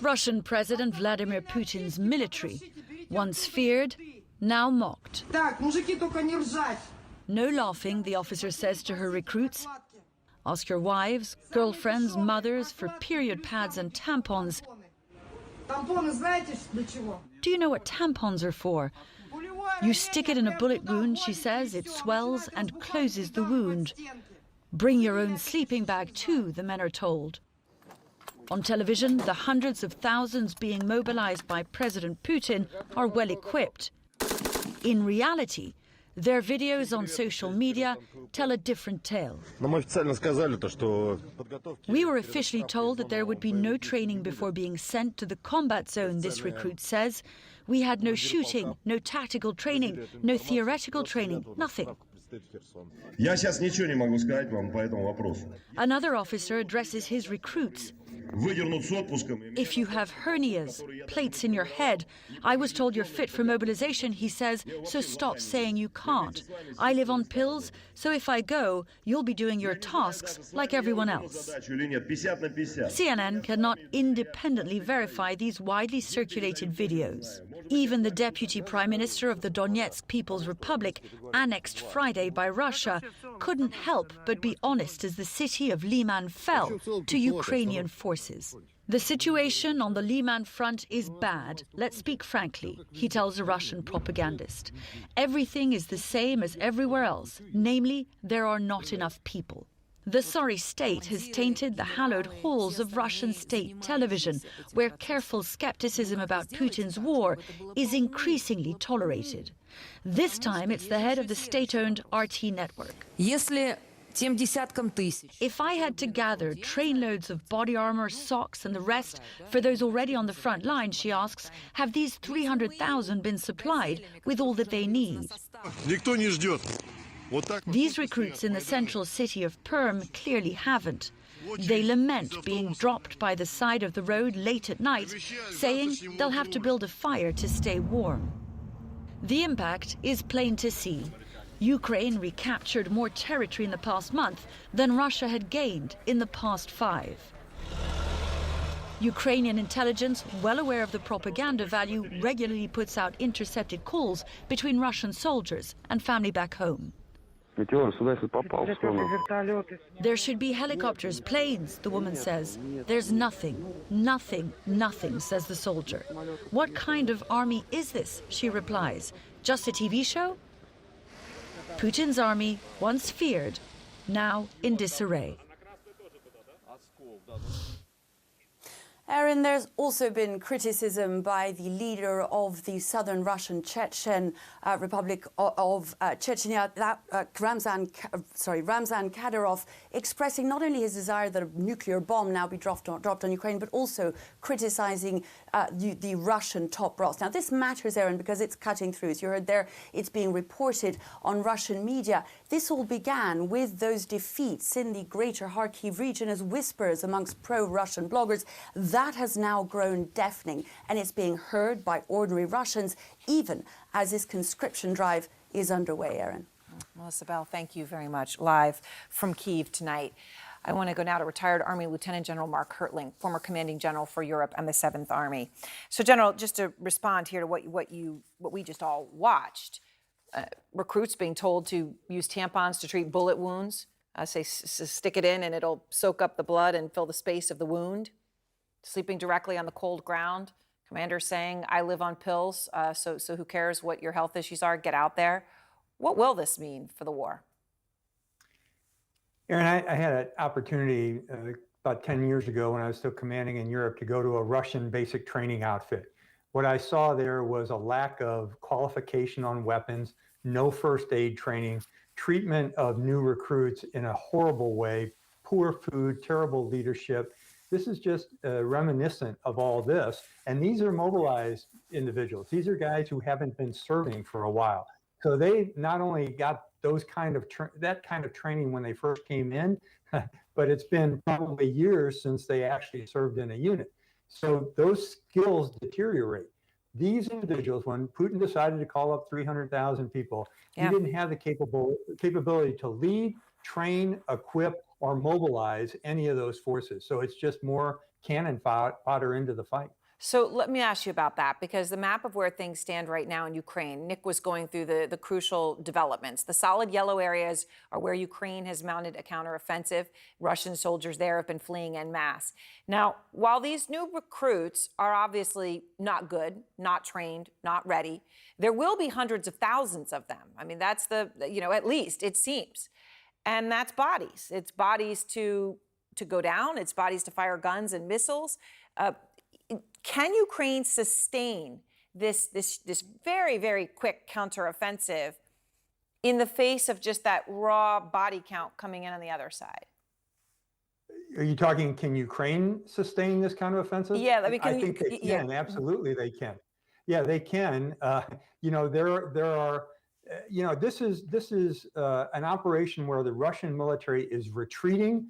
Russian President Vladimir Putin's military, once feared, now mocked. No laughing, the officer says to her recruits. Ask your wives, girlfriends, mothers for period pads and tampons. Do you know what tampons are for? You stick it in a bullet wound, she says, it swells and closes the wound. Bring your own sleeping bag too, the men are told. On television, the hundreds of thousands being mobilized by President Putin are well equipped. In reality, their videos on social media tell a different tale. We were officially told that there would be no training before being sent to the combat zone, this recruit says. We had no shooting, no tactical training, no theoretical training, nothing. Another officer addresses his recruits. If you have hernias, plates in your head, I was told you're fit for mobilization, he says, so stop saying you can't. I live on pills, so if I go, you'll be doing your tasks like everyone else. CNN cannot independently verify these widely circulated videos. Even the deputy prime minister of the Donetsk People's Republic, annexed Friday by Russia, couldn't help but be honest as the city of Liman fell to Ukrainian forces. The situation on the Liman front is bad, let's speak frankly, he tells a Russian propagandist. Everything is the same as everywhere else, namely, there are not enough people. The sorry state has tainted the hallowed halls of Russian state television, where careful skepticism about Putin's war is increasingly tolerated. This time it's the head of the state-owned RT network. If I had to gather trainloads of body armor, socks and the rest for those already on the front line, she asks, have these 300,000 been supplied with all that they need? These recruits in the central city of Perm clearly haven't. They lament being dropped by the side of the road late at night, saying they'll have to build a fire to stay warm. The impact is plain to see. Ukraine recaptured more territory in the past month than Russia had gained in the past 5. Ukrainian intelligence, well aware of the propaganda value, regularly puts out intercepted calls between Russian soldiers and family back home. There should be helicopters, planes, the woman says. There's nothing, nothing, nothing, says the soldier. What kind of army is this, she replies. Just a TV show? Putin's army, once feared, now in disarray. Aaron, there's also been criticism by the leader of the southern Russian Chechen Republic of Chechnya, Ramzan Kadyrov, expressing not only his desire that a nuclear bomb now be dropped on Ukraine, but also criticizing the Russian top brass. Now, this matters, Aaron, because it's cutting through. As you heard there, it's being reported on Russian media. This all began with those defeats in the greater Kharkiv region as whispers amongst pro-Russian bloggers. That has now grown deafening, and it's being heard by ordinary Russians, even as this conscription drive is underway, Aaron. Melissa Bell, thank you very much. Live from Kyiv tonight. I want to go now to retired Army Lieutenant General Mark Hertling, former commanding general for Europe and the 7th Army. So, General, just to respond here to what we just all watched, recruits being told to use tampons to treat bullet wounds, say stick it in and it'll soak up the blood and fill the space of the wound. Sleeping directly on the cold ground. Commander saying, I live on pills, so who cares what your health issues are? Get out there. What will this mean for the war? Aaron, I had an opportunity about 10 years ago when I was still commanding in Europe to go to a Russian basic training outfit. What I saw there was a lack of qualification on weapons, no first aid training, treatment of new recruits in a horrible way, poor food, terrible leadership. This is just reminiscent of all this. And these are mobilized individuals. These are guys who haven't been serving for a while. So they not only got those that kind of training when they first came in, but it's been probably years since they actually served in a unit. So those skills deteriorate. These individuals, when Putin decided to call up 300,000 people, he didn't have the capability to lead, train, equip, or mobilize any of those forces. So it's just more cannon fodder into the fight. So let me ask you about that, because the map of where things stand right now in Ukraine, Nick was going through the crucial developments. The solid yellow areas are where Ukraine has mounted a counteroffensive. Russian soldiers there have been fleeing en masse. Now, while these new recruits are obviously not good, not trained, not ready, there will be hundreds of thousands of them. I mean, that's at least it seems. And that's bodies. It's bodies to go down. It's bodies to fire guns and missiles. Can Ukraine sustain this very, very quick counteroffensive in the face of just that raw body count coming in on the other side? Are you talking, can Ukraine sustain this counteroffensive? Yeah, I mean, I think they can. Yeah. Absolutely, they can. Yeah, they can. There are. This is an operation where the Russian military is retreating.